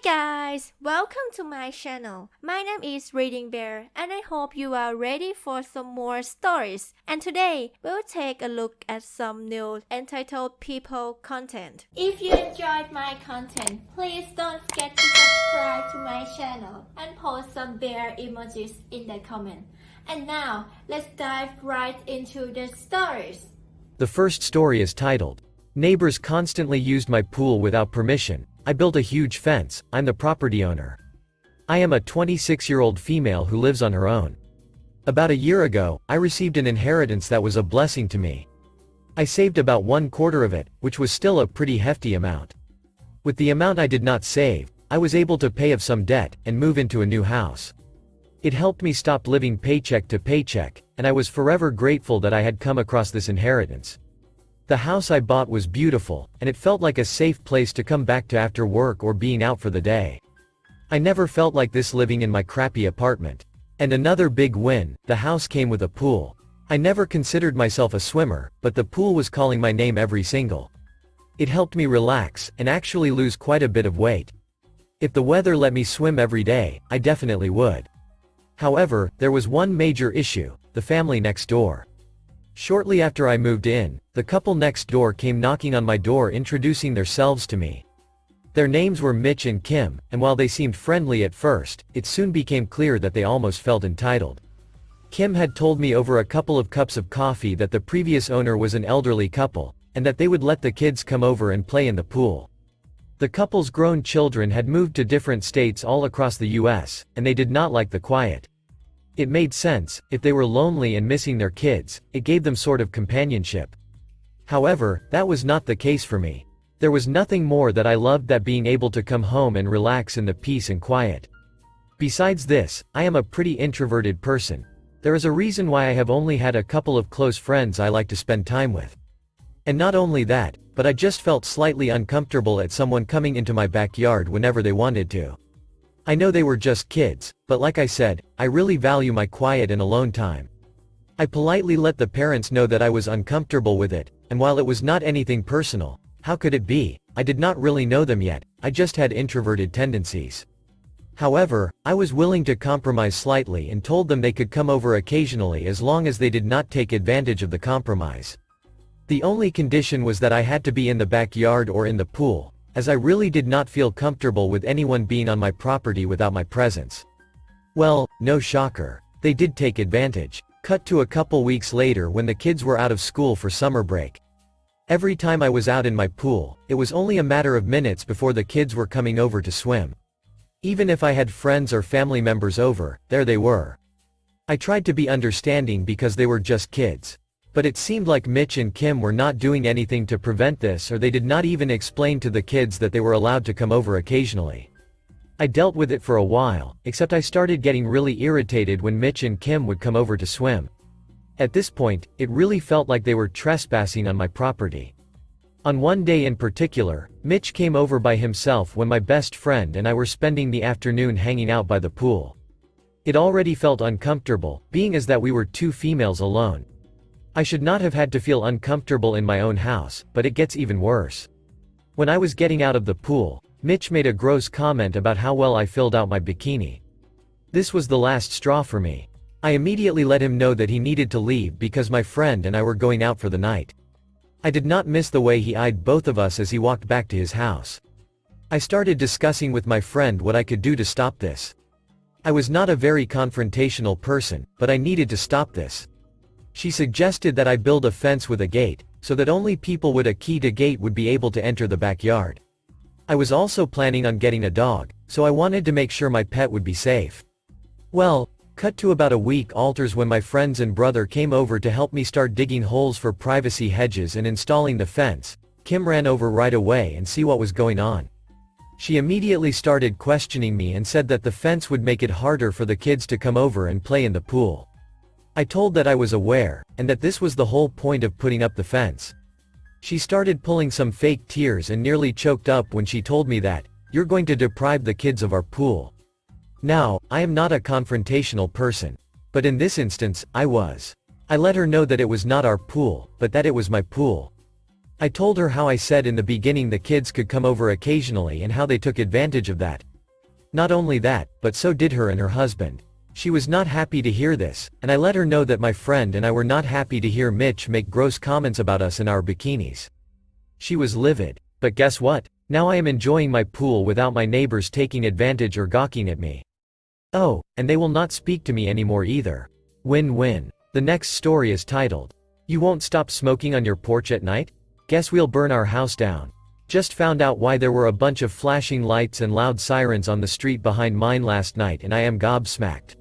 Guys, welcome to my channel. My name is ReadingBear and I hope you are ready for some more stories. And today, we'll take a look at some new entitled people content. If you enjoyed my content, please don't forget to subscribe to my channel and post some bear emojis in the comment. And now, let's dive right into the stories. The first story is titled, "Neighbors constantly used my pool without permission. I built a huge fence, I'm the property owner." I am a 26-year-old female who lives on her own. About a year ago, I received an inheritance that was a blessing to me. I saved about 1/4 of it, which was still a pretty hefty amount. With the amount I did not save, I was able to pay off some debt and move into a new house. It helped me stop living paycheck to paycheck, and I was forever grateful that I had come across this inheritance. The house I bought was beautiful, and it felt like a safe place to come back to after work or being out for the day. I never felt like this living in my crappy apartment. And another big win, the house came with a pool. I never considered myself a swimmer, but the pool was calling my name every single. It helped me relax, and actually lose quite a bit of weight. If the weather let me swim every day, I definitely would. However, there was one major issue, the family next door. Shortly after I moved in, the couple next door came knocking on my door introducing themselves to me. Their names were Mitch and Kim, and while they seemed friendly at first, it soon became clear that they almost felt entitled. Kim had told me over a couple of cups of coffee that the previous owner was an elderly couple, and that they would let the kids come over and play in the pool. The couple's grown children had moved to different states all across the US, and they did not like the quiet. It made sense, if they were lonely and missing their kids, it gave them sort of companionship. However, that was not the case for me. There was nothing more that I loved than being able to come home and relax in the peace and quiet. Besides this, I am a pretty introverted person. There is a reason why I have only had a couple of close friends I like to spend time with. And not only that, but I just felt slightly uncomfortable at someone coming into my backyard whenever they wanted to. I know they were just kids, but like I said, I really value my quiet and alone time. I politely let the parents know that I was uncomfortable with it, and while it was not anything personal, how could it be? I did not really know them yet, I just had introverted tendencies. However, I was willing to compromise slightly and told them they could come over occasionally as long as they did not take advantage of the compromise. The only condition was that I had to be in the backyard or in the pool, as I really did not feel comfortable with anyone being on my property without my presence. Well, no shocker. They did take advantage. Cut to a couple weeks later when the kids were out of school for summer break. Every time I was out in my pool, it was only a matter of minutes before the kids were coming over to swim. Even if I had friends or family members over, there they were. I tried to be understanding because they were just kids. But it seemed like Mitch and Kim were not doing anything to prevent this, or they did not even explain to the kids that they were allowed to come over occasionally. I dealt with it for a while, except I started getting really irritated when Mitch and Kim would come over to swim. At this point, it really felt like they were trespassing on my property. On one day in particular, Mitch came over by himself when my best friend and I were spending the afternoon hanging out by the pool. It already felt uncomfortable, being as that we were two females alone. I should not have had to feel uncomfortable in my own house, but it gets even worse. When I was getting out of the pool, Mitch made a gross comment about how well I filled out my bikini. This was the last straw for me. I immediately let him know that he needed to leave because my friend and I were going out for the night. I did not miss the way he eyed both of us as he walked back to his house. I started discussing with my friend what I could do to stop this. I was not a very confrontational person, but I needed to stop this. She suggested that I build a fence with a gate, so that only people with a key to gate would be able to enter the backyard. I was also planning on getting a dog, so I wanted to make sure my pet would be safe. Well, cut to about a week alters when my friends and brother came over to help me start digging holes for privacy hedges and installing the fence. Kim ran over right away and see what was going on. She immediately started questioning me and said that the fence would make it harder for the kids to come over and play in the pool. I told that I was aware, and that this was the whole point of putting up the fence. She started pulling some fake tears and nearly choked up when she told me that, "You're going to deprive the kids of our pool." Now, I am not a confrontational person. But in this instance, I was. I let her know that it was not our pool, but that it was my pool. I told her how I said in the beginning the kids could come over occasionally and how they took advantage of that, Not only that, but so did her and her husband. She was not happy to hear this, and I let her know that my friend and I were not happy to hear Mitch make gross comments about us in our bikinis. She was livid. But guess what? Now I am enjoying my pool without my neighbors taking advantage or gawking at me. Oh, and they will not speak to me anymore either. Win-win. The next story is titled, "You Won't Stop Smoking on Your Porch at Night? Guess we'll burn our house down." Just found out why there were a bunch of flashing lights and loud sirens on the street behind mine last night and I am gobsmacked.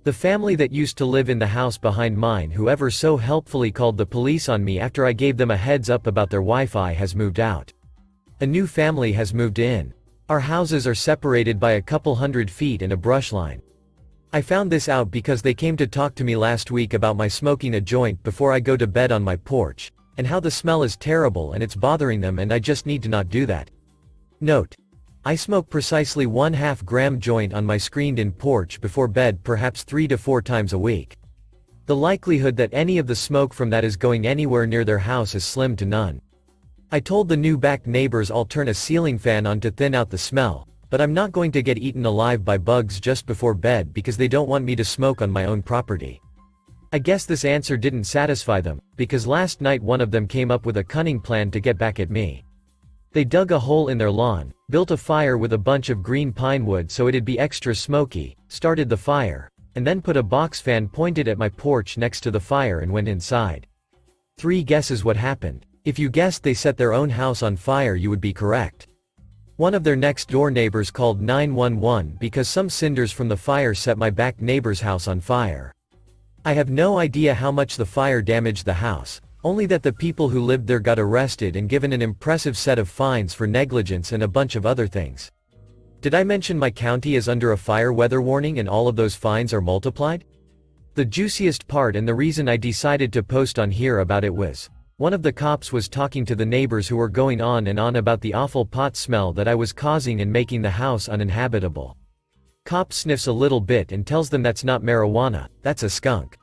The family that used to live in the house behind mine who ever so helpfully called the police on me after I gave them a heads up about their Wi-Fi has moved out. A new family has moved in. Our houses are separated by a couple 100 feet and a brush line. I found this out because they came to talk to me last week about my smoking a joint before I go to bed on my porch, and how the smell is terrible and it's bothering them and I just need to not do that. Note: I smoke precisely 1/2 gram joint on my screened-in porch before bed perhaps 3 to 4 times a week. The likelihood that any of the smoke from that is going anywhere near their house is slim to none. I told the new back neighbors I'll turn a ceiling fan on to thin out the smell, but I'm not going to get eaten alive by bugs just before bed because they don't want me to smoke on my own property. I guess this answer didn't satisfy them, because last night one of them came up with a cunning plan to get back at me. They dug a hole in their lawn, built a fire with a bunch of green pine wood so it'd be extra smoky, started the fire, and then put a box fan pointed at my porch next to the fire and went inside. 3 guesses what happened. If you guessed they set their own house on fire, you would be correct. One of their next door neighbors called 911 because some cinders from the fire set my back neighbor's house on fire. I have no idea how much the fire damaged the house, only that the people who lived there got arrested and given an impressive set of fines for negligence and a bunch of other things. Did I mention my county is under a fire weather warning and all of those fines are multiplied? The juiciest part and the reason I decided to post on here about it was, one of the cops was talking to the neighbors who were going on and on about the awful pot smell that I was causing and making the house uninhabitable. Cop sniffs a little bit and tells them that's not marijuana, that's a skunk.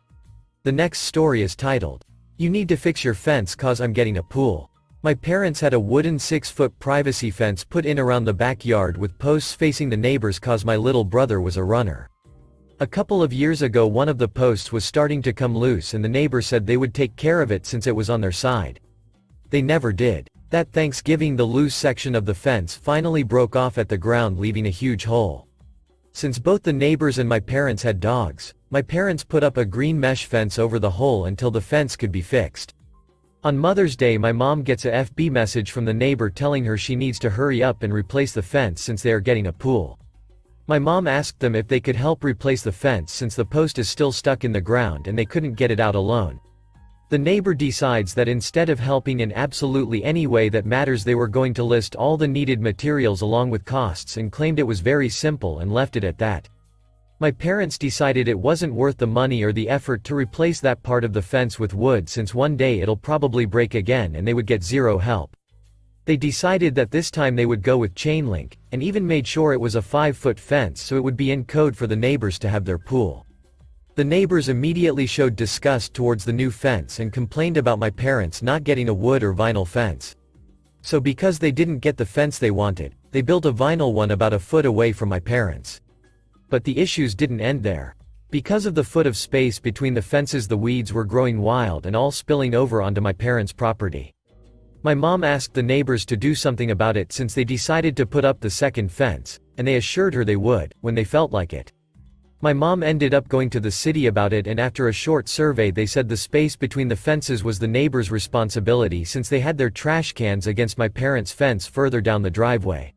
The next story is titled, "You Need to Fix Your Fence Cause I'm Getting a Pool." My parents had a wooden 6-foot privacy fence put in around the backyard with posts facing the neighbors cause my little brother was a runner. A couple of years ago one of the posts was starting to come loose and the neighbor said they would take care of it since it was on their side. They never did. That Thanksgiving the loose section of the fence finally broke off at the ground leaving a huge hole. Since both the neighbors and my parents had dogs, my parents put up a green mesh fence over the hole until the fence could be fixed. On Mother's Day my mom gets a FB message from the neighbor telling her she needs to hurry up and replace the fence since they are getting a pool. My mom asked them if they could help replace the fence since the post is still stuck in the ground and they couldn't get it out alone. The neighbor decides that instead of helping in absolutely any way that matters they were going to list all the needed materials along with costs and claimed it was very simple and left it at that. My parents decided it wasn't worth the money or the effort to replace that part of the fence with wood since one day it'll probably break again and they would get zero help. They decided that this time they would go with chain link, and even made sure it was a 5-foot fence so it would be in code for the neighbors to have their pool. The neighbors immediately showed disgust towards the new fence and complained about my parents not getting a wood or vinyl fence. So because they didn't get the fence they wanted, they built a vinyl one about a foot away from my parents. But the issues didn't end there. Because of the foot of space between the fences the weeds were growing wild and all spilling over onto my parents' property. My mom asked the neighbors to do something about it since they decided to put up the second fence, and they assured her they would, when they felt like it. My mom ended up going to the city about it and after a short survey they said the space between the fences was the neighbors' responsibility since they had their trash cans against my parents' fence further down the driveway.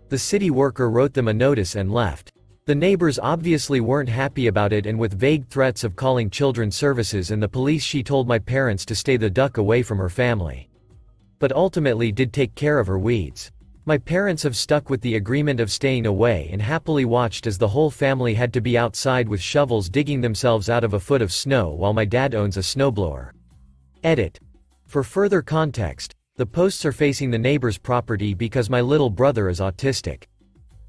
The city worker wrote them a notice and left. The neighbors obviously weren't happy about it and with vague threats of calling children's services and the police she told my parents to stay the duck away from her family. But ultimately did take care of her weeds. My parents have stuck with the agreement of staying away and happily watched as the whole family had to be outside with shovels digging themselves out of a foot of snow while my dad owns a snowblower. Edit. For further context, the posts are facing the neighbor's property because my little brother is autistic.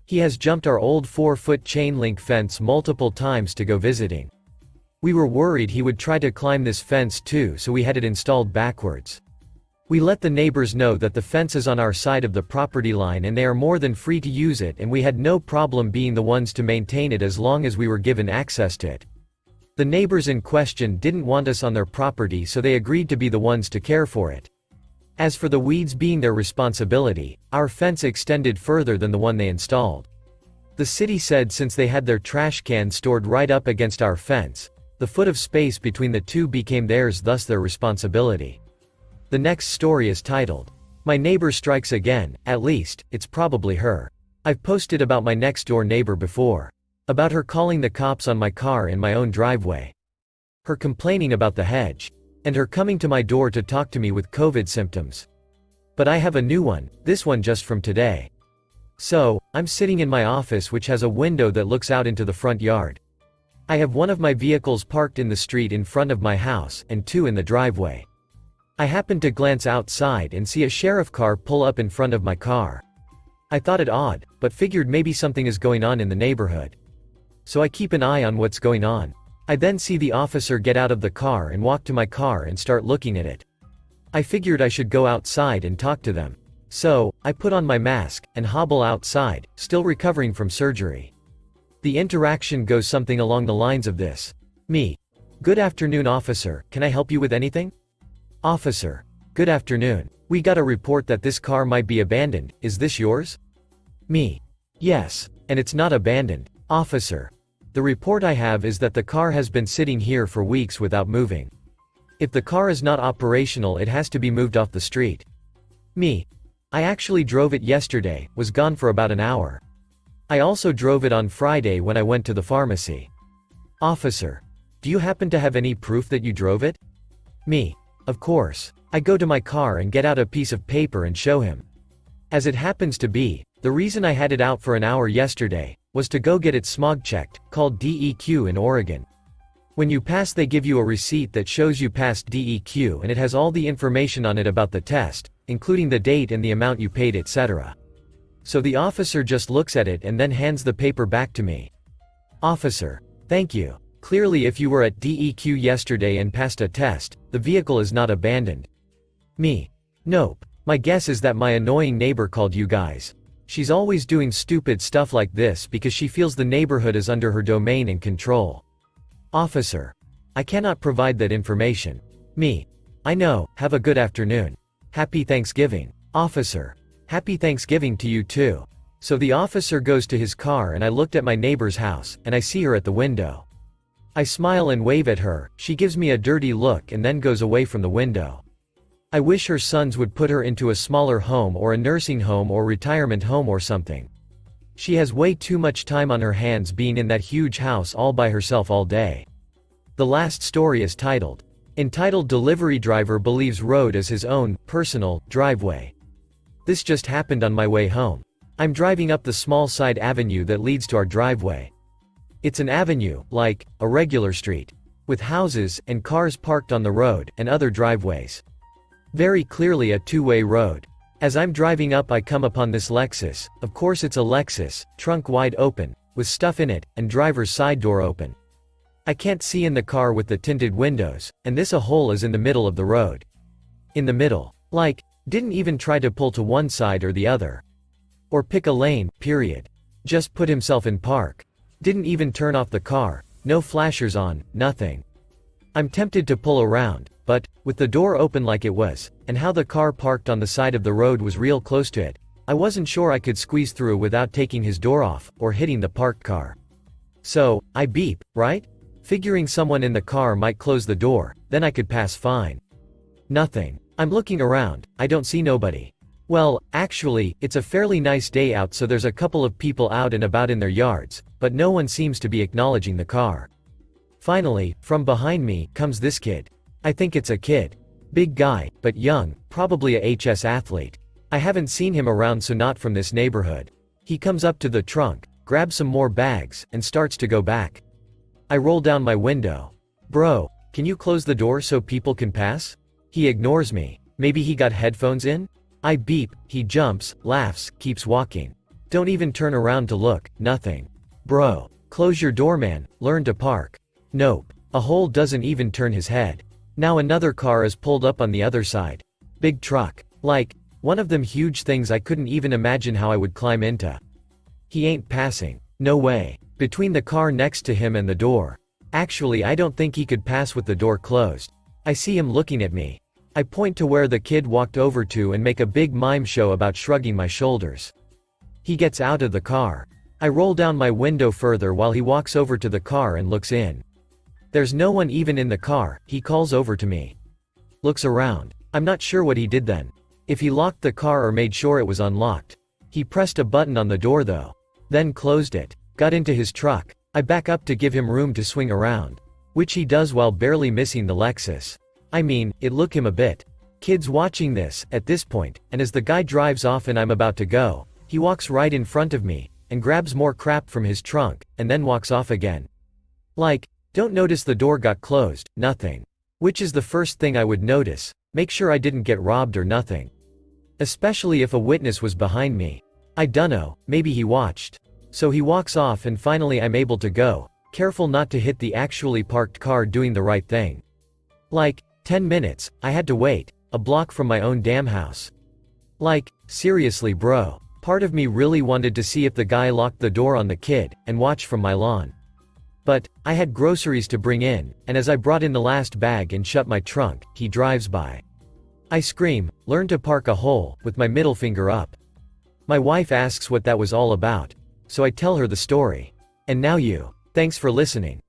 He has jumped our old 4-foot chain link fence multiple times to go visiting. We were worried he would try to climb this fence too so we had it installed backwards. We let the neighbors know that the fence is on our side of the property line and they are more than free to use it, and we had no problem being the ones to maintain it as long as we were given access to it. The neighbors in question didn't want us on their property, so they agreed to be the ones to care for it. As for the weeds being their responsibility, our fence extended further than the one they installed. The city said since they had their trash can stored right up against our fence, the foot of space between the two became theirs, thus their responsibility. The next story is titled, "My Neighbor Strikes Again." At least, it's probably her. I've posted about my next door neighbor before. About her calling the cops on my car in my own driveway. Her complaining about the hedge. And her coming to my door to talk to me with COVID symptoms. But I have a new one, this one just from today. So, I'm sitting in my office, which has a window that looks out into the front yard. I have one of my vehicles parked in the street in front of my house, and two in the driveway. I happened to glance outside and see a sheriff car pull up in front of my car. I thought it odd, but figured maybe something is going on in the neighborhood. So I keep an eye on what's going on. I then see the officer get out of the car and walk to my car and start looking at it. I figured I should go outside and talk to them. So, I put on my mask and hobble outside, still recovering from surgery. The interaction goes something along the lines of this. Me. "Good afternoon, officer, can I help you with anything?" Officer. "Good afternoon. We got a report that this car might be abandoned, is this yours?" Me. "Yes. And it's not abandoned." Officer. "The report I have is that the car has been sitting here for weeks without moving. If the car is not operational, it has to be moved off the street." Me. "I actually drove it yesterday, was gone for about an hour. I also drove it on Friday when I went to the pharmacy." Officer. "Do you happen to have any proof that you drove it?" Me. "Of course. I go to my car and get out a piece of paper and show him. As it happens to be, the reason I had it out for an hour yesterday was to go get it smog checked, called DEQ in Oregon. When you pass, they give you a receipt that shows you passed DEQ, and it has all the information on it about the test, including the date and the amount you paid, etc. So the officer just looks at it and then hands the paper back to me. Officer. "Thank you. Clearly if you were at DEQ yesterday and passed a test, the vehicle is not abandoned." Me. "Nope. My guess is that my annoying neighbor called you guys. She's always doing stupid stuff like this because she feels the neighborhood is under her domain and control." Officer. "I cannot provide that information." Me. "I know, have a good afternoon. Happy Thanksgiving." Officer. "Happy Thanksgiving to you too." So the officer goes to his car and I looked at my neighbor's house, and I see her at the window. I smile and wave at her, she gives me a dirty look and then goes away from the window. I wish her sons would put her into a smaller home or a nursing home or retirement home or something. She has way too much time on her hands being in that huge house all by herself all day. The last story is entitled Delivery Driver Believes Road as His Own, Personal, Driveway. This just happened on my way home. I'm driving up the small side avenue that leads to our driveway. It's an avenue, like a regular street, with houses and cars parked on the road and other driveways. Very clearly a two-way road. As I'm driving up, I come upon this Lexus. Of course it's a Lexus, trunk wide open, with stuff in it, and driver's side door open. I can't see in the car with the tinted windows, and this a hole is in the middle of the road. In the middle. Like, didn't even try to pull to one side or the other. Or pick a lane, period. Just put himself in park. Didn't even turn off the car, no flashers on, nothing. I'm tempted to pull around, but, with the door open like it was, and how the car parked on the side of the road was real close to it, I wasn't sure I could squeeze through without taking his door off, or hitting the parked car. So, I beep, right? Figuring someone in the car might close the door, then I could pass fine. Nothing. I'm looking around, I don't see nobody. Well, actually, it's a fairly nice day out, so there's a couple of people out and about in their yards, but no one seems to be acknowledging the car. Finally, from behind me, comes this kid. I think it's a kid. Big guy, but young, probably a HS athlete. I haven't seen him around, so not from this neighborhood. He comes up to the trunk, grabs some more bags, and starts to go back. I roll down my window. "Bro, can you close the door so people can pass?" He ignores me. Maybe he got headphones in? I beep, he jumps, laughs, keeps walking. Don't even turn around to look, nothing. "Bro, close your door, man, learn to park." Nope. A hole doesn't even turn his head. Now another car is pulled up on the other side. Big truck. Like, one of them huge things I couldn't even imagine how I would climb into. He ain't passing. No way. Between the car next to him and the door. Actually, I don't think he could pass with the door closed. I see him looking at me. I point to where the kid walked over to and make a big mime show about shrugging my shoulders. He gets out of the car. I roll down my window further while he walks over to the car and looks in. There's no one even in the car. He calls over to me. Looks around. I'm not sure what he did then. If he locked the car or made sure it was unlocked. He pressed a button on the door though. Then closed it. Got into his truck. I back up to give him room to swing around. Which he does while barely missing the Lexus. I mean, it look him a bit. Kids watching this, at this point, and as the guy drives off and I'm about to go, he walks right in front of me, and grabs more crap from his trunk, and then walks off again. Like, don't notice the door got closed, nothing. Which is the first thing I would notice, make sure I didn't get robbed or nothing. Especially if a witness was behind me. I dunno, maybe he watched. So he walks off and finally I'm able to go, careful not to hit the actually parked car doing the right thing. Like, 10 minutes, I had to wait, a block from my own damn house. Like, seriously bro. Part of me really wanted to see if the guy locked the door on the kid, and watch from my lawn. But, I had groceries to bring in, and as I brought in the last bag and shut my trunk, he drives by. I scream, learn to park a hole, with my middle finger up. My wife asks what that was all about. So I tell her the story. And now you. Thanks for listening.